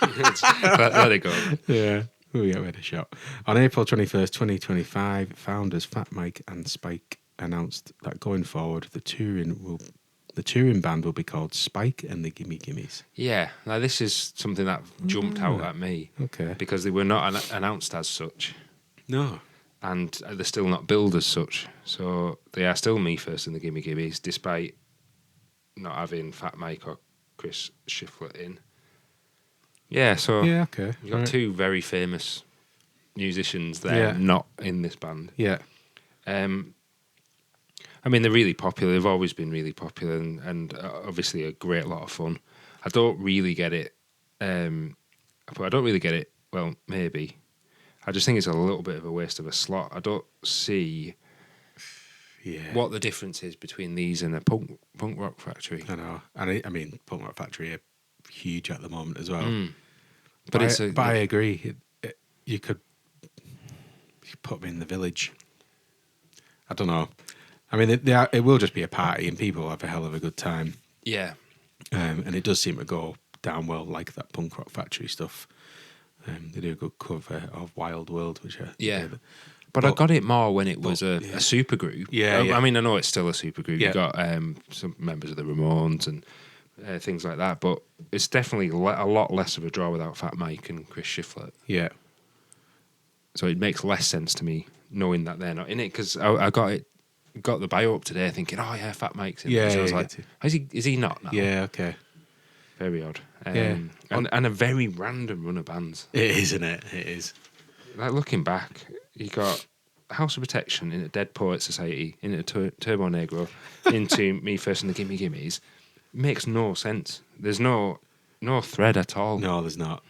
There they go. Yeah. Oh, yeah, we had a shot. On April 21st, 2025, founders Fat Mike and Spike announced that going forward, the touring band will be called Spike and the Gimme Gimmes. Yeah, now this is something that jumped out at me Okay. because they were not announced as such, No. and they're still not billed as such. So they are still Me First and the Gimme Gimmes, despite not having Fat Mike or Chris Shiflett in. Yeah, so Yeah, okay. you've got Right. 2 very famous musicians there, Yeah. not in this band. Yeah. I mean, they're really popular. They've always been really popular and obviously a great lot of fun. I don't really get it. But I don't really get it. Well, maybe. I just think it's a little bit of a waste of a slot. I don't see Yeah. what the difference is between these and a punk rock factory. I know. And I mean, Punk Rock Factory are huge at the moment as well. But I agree. You could put me in the Village. I don't know. I mean, it will just be a party and people have a hell of a good time. Yeah. And it does seem to go down well, like that Punk Rock Factory stuff. They do a good cover of Wild World, which But I got it more when it was a super group. Yeah, I mean, I know it's still a super group. Yeah. You got some members of the Ramones and things like that, but it's definitely a lot less of a draw without Fat Mike and Chris Shiflett. Yeah. So it makes less sense to me knowing that they're not in it, because I got the bio up today thinking, oh yeah, Fat Mike's in it. So I was like, is he not now? Yeah, okay. Very odd. Yeah. And a very random run of bands. It is, isn't it? It is. Like, looking back, you got House of Protection, into Dead Poets Society, into Turbo Negro, into Me First and the Gimme Gimmes. Makes no sense. There's no thread at all. No, there's not.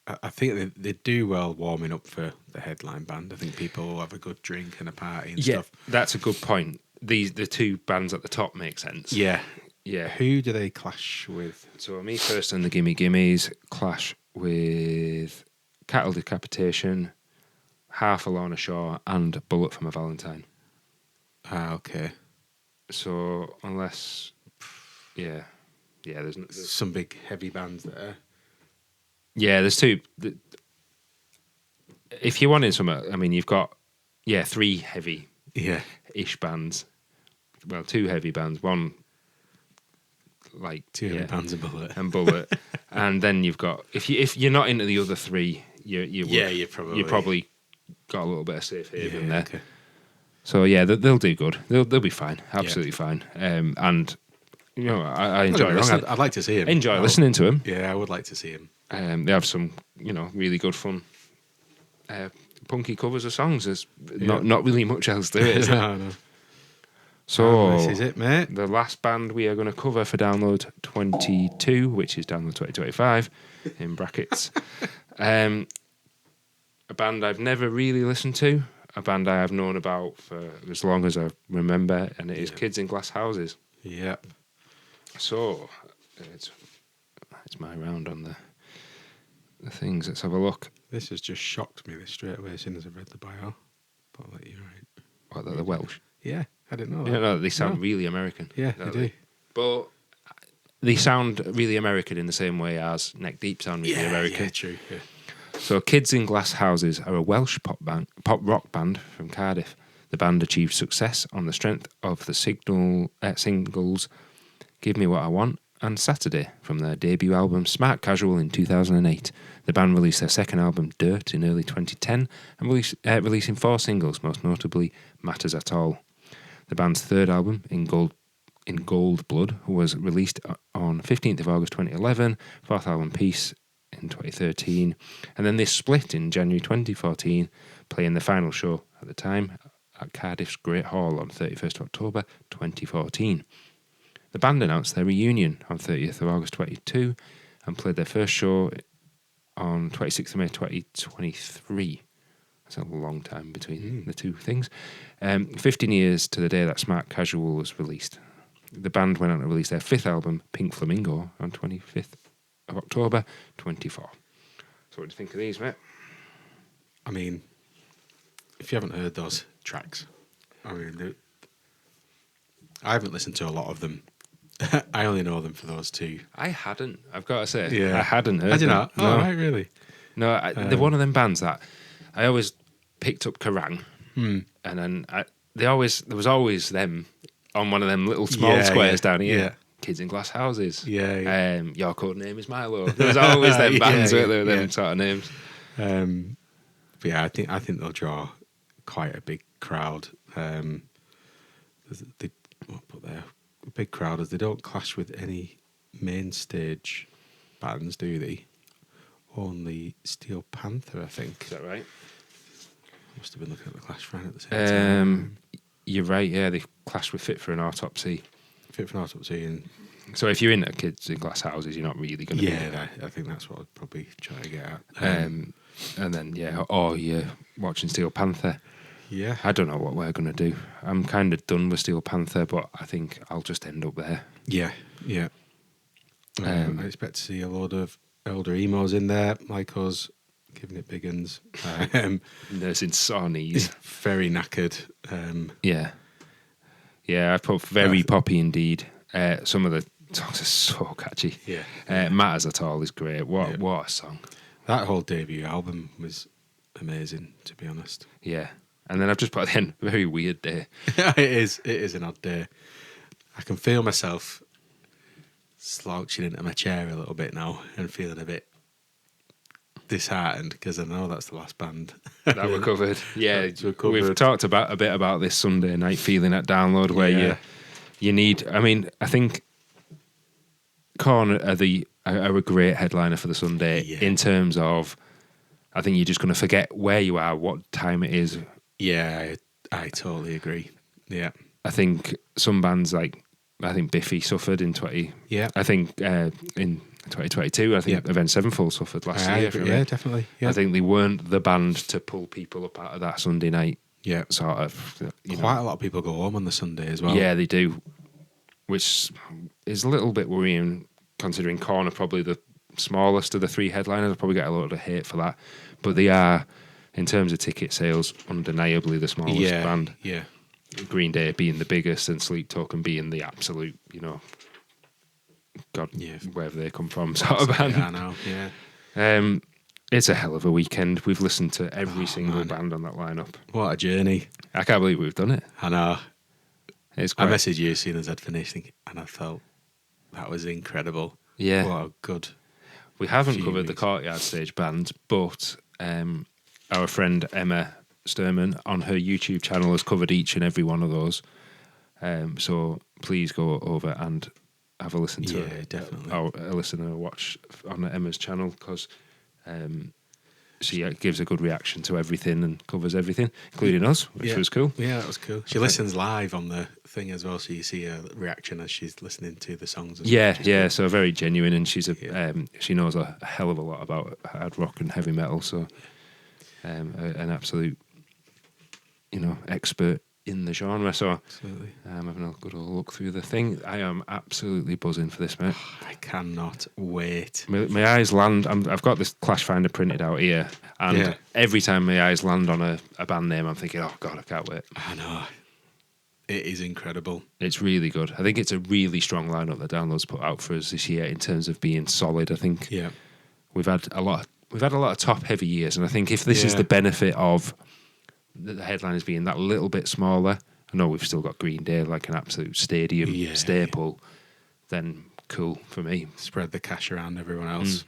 I think they do well warming up for the headline band. I think people will have a good drink and a party and stuff. That's a good point. The two bands at the top make sense. Yeah. Yeah. Who do they clash with? So Me First and the Gimme Gimmes clash with Cattle Decapitation, Half Alone Ashore, and Bullet from a Valentine. Ah, okay. So unless, there's some big heavy bands there. Yeah, there's two. If you wanted some, I mean, you've got three heavy-ish bands. Well, two heavy bands. One like two heavy bands and Bullet, and then you've got if you're not into the other three, you probably got a little bit of safe haven there. Okay. So they'll do good. They'll be fine. Absolutely fine. And I enjoy listening. I'd like to see him. Enjoy listening to him. Yeah, I would like to see him. They have some really good fun punky covers of songs. There's not really much else to it, is there? No. So this is it, mate. The last band we are going to cover for Download 22, which is Download 2025 in brackets. A band I've never really listened to, a band I have known about for as long as I remember, and it is Kids in Glass Houses. Yep. So it's my round on the things. Let's have a look. This has just shocked me straight away as soon as I've read the bio. But I'll let you right. What, they're Welsh? Yeah, I didn't know that. No, they sound really American. Yeah, they do. But they sound really American in the same way as Neck Deep sound really American. Yeah, true. Yeah. So Kids in Glass Houses are a Welsh pop rock band from Cardiff. The band achieved success on the strength of the singles Give Me What I Want and Saturday from their debut album Smart Casual in 2008. The band released their second album Dirt in early 2010 and releasing 4 singles, most notably Matters at All. The band's third album, In Gold Blood, was released on 15th of August 2011, fourth album Peace in 2013, and then they split in January 2014, playing the final show at the time at Cardiff's Great Hall on 31st of October 2014. The band announced their reunion on 30th of August 2022 and played their first show on 26th of May 2023. That's a long time between the two things. 15 years to the day that Smart Casual was released. The band went on to release their fifth album, Pink Flamingo, on 25th of October 24. So what do you think of these, mate? I mean, if you haven't heard those tracks, I mean, I haven't listened to a lot of them. I only know them for those two. I hadn't, I've got to say. Yeah. I hadn't heard Had you them. not? No. Oh, right, really? No, they're one of them bands that I always picked up Kerrang, and then there was always them on one of them little small squares down here. Yeah. Kids in Glass Houses. Yeah. Your code name is Milo. There was always them bands, weren't there? Them sort of names. But yeah, I think they'll draw quite a big crowd. They put their big crowd as they don't clash with any main stage bands, do they? Only Steel Panther, I think. Is that right? Must have been looking at the Clash fan at the same time. You're right, yeah, they clashed with Fit for an Autopsy. Fit for an Autopsy and... So if you're into Kids in Glass Houses, you're not really going to be... Yeah, I think that's what I'd probably try to get at. And then, or you're watching Steel Panther. Yeah. I don't know what we're going to do. I'm kind of done with Steel Panther, but I think I'll just end up there. Yeah. I expect to see a load of elder emos in there, like us, giving it big uns. Um, Nursing sore knees. very knackered. Yeah. Yeah, I put very poppy indeed. Some of the songs are so catchy. Yeah. Matters at All is great. What a song. That whole debut album was amazing, to be honest. Yeah. And then I've just put at the end, Very Weird Day. It is an odd day. I can feel myself slouching into my chair a little bit now and feeling a bit disheartened because I know that's the last band That we're covered. Yeah, We're covered. we've talked a bit about this Sunday night feeling at Download where Yeah. you need. I mean, I think Korn are a great headliner for the Sunday in terms of. I think you're just going to forget where you are, what time it is. Yeah, I totally agree. Yeah. I think some bands I think Biffy suffered in Yeah. I think in 2022. I think Avenged Sevenfold suffered last year. Yeah, definitely. Yeah. I think they weren't the band to pull people up out of that Sunday night. Yeah. Sort of. Quite a lot of people go home on the Sunday as well. Yeah, they do, which is a little bit worrying considering Korn are probably the smallest of the three headliners. I'll probably get a lot of hate for that, but they are, in terms of ticket sales, undeniably the smallest band. Yeah. Green Day being the biggest and Sleep Token being the absolute, God, wherever they come from sort of band. Yeah, I know. Yeah. It's a hell of a weekend. We've listened to every single band on that lineup. What a journey. I can't believe we've done it. I know. It's I quite, messaged you as soon as I'd finished and I felt that was incredible. yeah. What a good. We haven't few covered the weeks. Courtyard Stage band, but our friend Emma Sturman on her YouTube channel has covered each and every one of those. So please go over and have a listen to Yeah, definitely. a listen and a watch on Emma's channel because she gives a good reaction to everything and covers everything, including us, which was cool. Yeah, that was cool. She listens live on the thing as well, so you see her reaction as she's listening to the songs. As well, which is good. So very genuine, and she's she knows a hell of a lot about hard rock and heavy metal. So an absolute, expert in the genre. So Absolutely. I'm having a good old look through the thing. I am absolutely buzzing for this, mate. I cannot wait. My eyes land. I've got this Clash Finder printed out here, and every time my eyes land on a band name, I'm thinking, oh God, I can't wait. I know. It is incredible. It's really good. I think it's a really strong lineup that Download's put out for us this year in terms of being solid. I think we've had a lot of top heavy years, and I think if this is the benefit of the headliners being that little bit smaller, I know we've still got Green Day like an absolute stadium staple, then cool for me. Spread the cash around everyone else.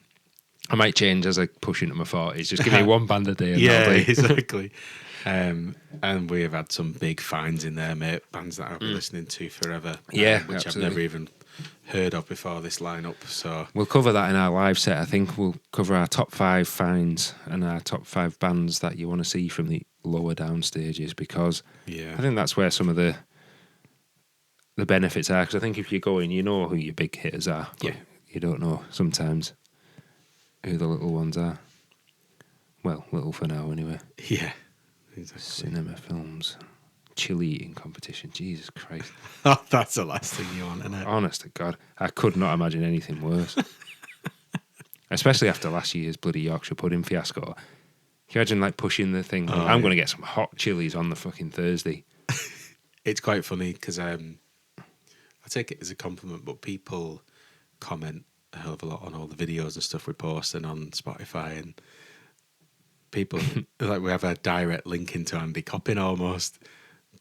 I might change as I push into my 40s. Just give me one band a day. And Yeah, that'll do. exactly. And we have had some big finds in there, mate. Bands that I've been listening to forever. Yeah, which absolutely. I've never even heard of before this lineup. So We'll cover that in our live set. I think we'll cover our top 5 finds and our top 5 bands that you want to see from the lower down stages, because I think that's where some of the benefits are. Because I think if you go in, you know who your big hitters are. But you don't know sometimes who the little ones are. Well, little for now anyway. yeah, exactly. Cinema, films, chili eating competition. Jesus Christ. That's the last thing you want, isn't it? Honest to God, I could not imagine anything worse. Especially after last year's bloody Yorkshire pudding fiasco. Can you imagine pushing the thing? I'm going to get some hot chilies on the fucking Thursday. It's quite funny because I take it as a compliment, but people comment a hell of a lot on all the videos and stuff we post and on Spotify, and people we have a direct link into Andy Coppin almost.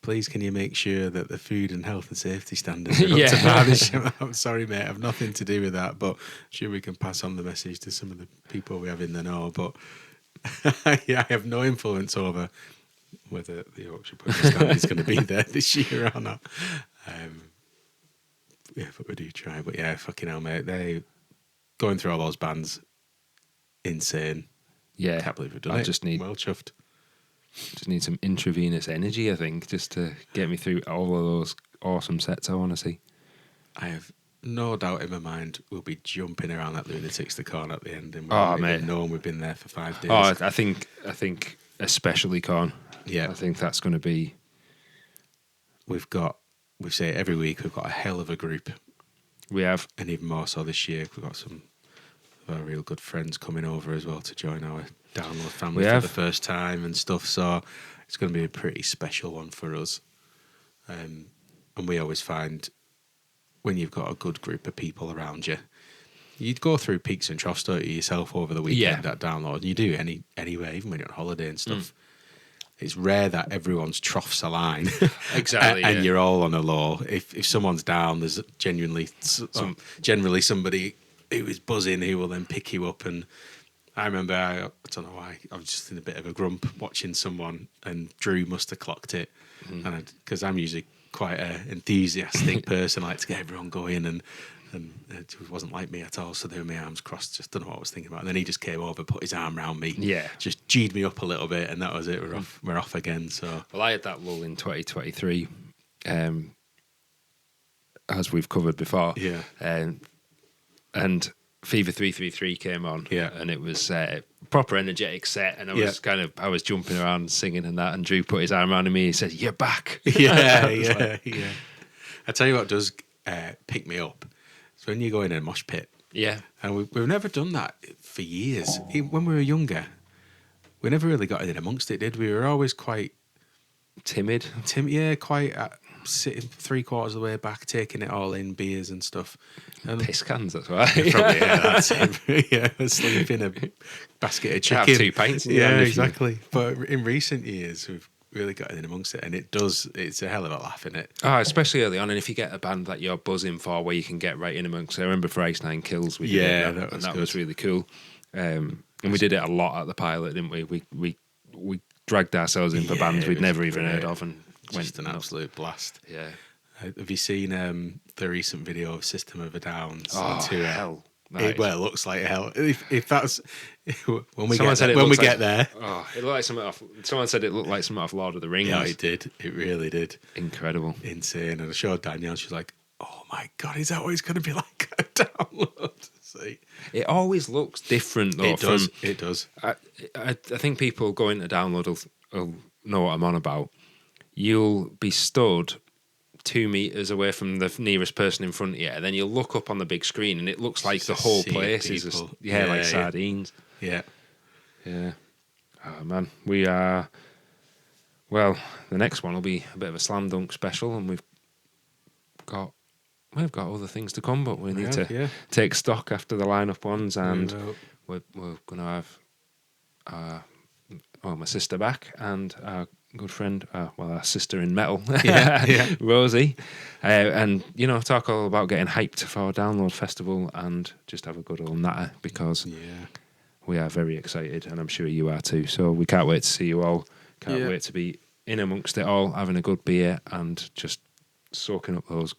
Please, can you make sure that the food and health and safety standards are up to par? I'm sorry, mate, I've nothing to do with that, but sure we can pass on the message to some of the people we have in the know. But I have no influence over whether the Yorkshire pudding stand is going to be there this year or not. But we do try. But fucking hell, mate, they going through all those bands, insane. Yeah, Can't believe we've done it. Well chuffed. Just need some intravenous energy, I think, just to get me through all of those awesome sets I want to see. I have no doubt in my mind we'll be jumping around that Lunatics the Corn at the end, and knowing we've been there for 5 days. Oh, I think especially Corn. Yeah, I think that's going to be. We say it every week, we've got a hell of a group. We have, and even more so this year, we've got some of our real good friends coming over as well to join our download family for the first time and stuff. So it's going to be a pretty special one for us. And we always find when you've got a good group of people around you, you'd go through peaks and troughs, don't you, yourself over the weekend at download. And you do anyway, even when you're on holiday and stuff. It's rare that everyone's troughs align. Exactly. And you're all on a low. If someone's down, there's generally somebody who is buzzing who will then pick you up. And I remember, I don't know why, I was just in a bit of a grump watching someone, and Drew must have clocked it. And because I'm usually quite an enthusiastic person, I like to get everyone going, and it wasn't like me at all. So there were my arms crossed, just don't know what I was thinking about. And then he just came over, put his arm around me, just G'd me up a little bit, and that was it. We're off again. So well, I had that lull in 2023, as we've covered before. And Fever 333 came on, and it was proper energetic set, and I was jumping around singing and that, and Drew put his arm around me. He said, "You're back." Yeah. I tell you what does pick me up. So when you go in a mosh pit, and we've never done that for years. When we were younger, we never really got in amongst it, did we? We were always quite timid. Quite sitting 3/4 of the way back, taking it all in, beers and stuff. And piss cans, that's why. Probably, that's it. Sleep in a basket of chicken. Have 2 pints. Exactly. But in recent years, we've really got in amongst it, and it's a hell of a laugh, isn't it? Oh, especially early on, and if you get a band that you're buzzing for, where you can get right in amongst it. I remember for Ice Nine Kills, we did that was really cool. And we did it a lot at the Pilot, didn't we? We dragged ourselves in for bands we'd never even heard of, and just an absolute blast. Yeah. Have you seen the recent video of System of a Down? Oh, hell. It looks like hell. If that's when we Someone get there. Oh, it looked like something off. Someone said it looked like something off Lord of the Rings. Yeah, it did. It really did. Incredible, insane. And I showed Danielle. She's like, "Oh my god, is that what it's going to be like a download?" See, it always looks different though. It does. I think people going to download will know what I'm on about. You'll be stood 2 meters away from the nearest person in front of you, and then you'll look up on the big screen, and it looks like the whole place is just, like sardines. Yeah. Oh man, we are. Well, the next one will be a bit of a slam dunk special, and we've got other things to come, but we need to take stock after the lineup ones, and we're going to have my sister back, and our good friend, our sister in metal, Rosie, and talk all about getting hyped for our Download Festival and just have a good old natter, because we are very excited, and I'm sure you are too. So we can't wait to see you all. Can't wait to be in amongst it all, having a good beer and just soaking up those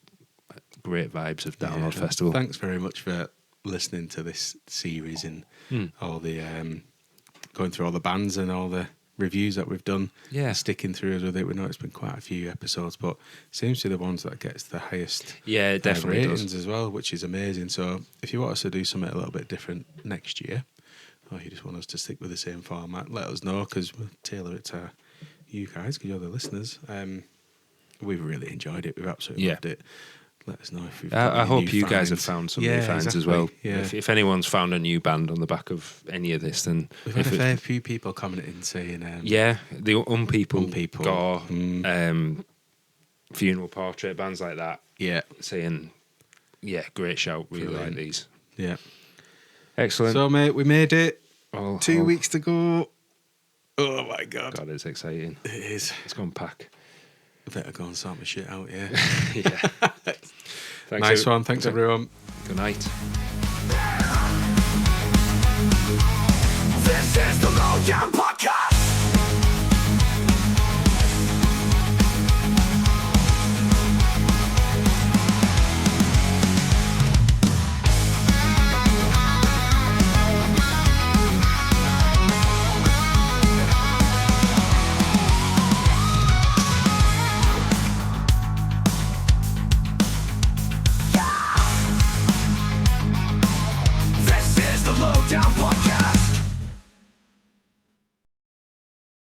great vibes of Download Festival. Thanks very much for listening to this series and all the going through all the bands and all the reviews that we've done, sticking through us with it. We know it's been quite a few episodes, but it seems to be the ones that gets the highest it definitely ratings does as well, which is amazing. So if you want us to do something a little bit different next year, or you just want us to stick with the same format, let us know, because we'll tailor it to you guys, because you're the listeners. We've really enjoyed it. We've absolutely loved it. Let us know if you've got I hope you finds. guys have found some new finds as well. Yeah. If anyone's found a new band on the back of any of this, then we've had a fair few people commenting saying, the People, Gore, Mm. Funeral Portrait, bands like that, saying, great shout, really like these. Yeah, excellent. So mate, we made it. 2 2 weeks to go. Oh my god, it's exciting. It is. It's gone pack. I better go and sort my shit out. Yeah. Nice one. Thanks everyone. Good night. This is the Low Jam Podcast.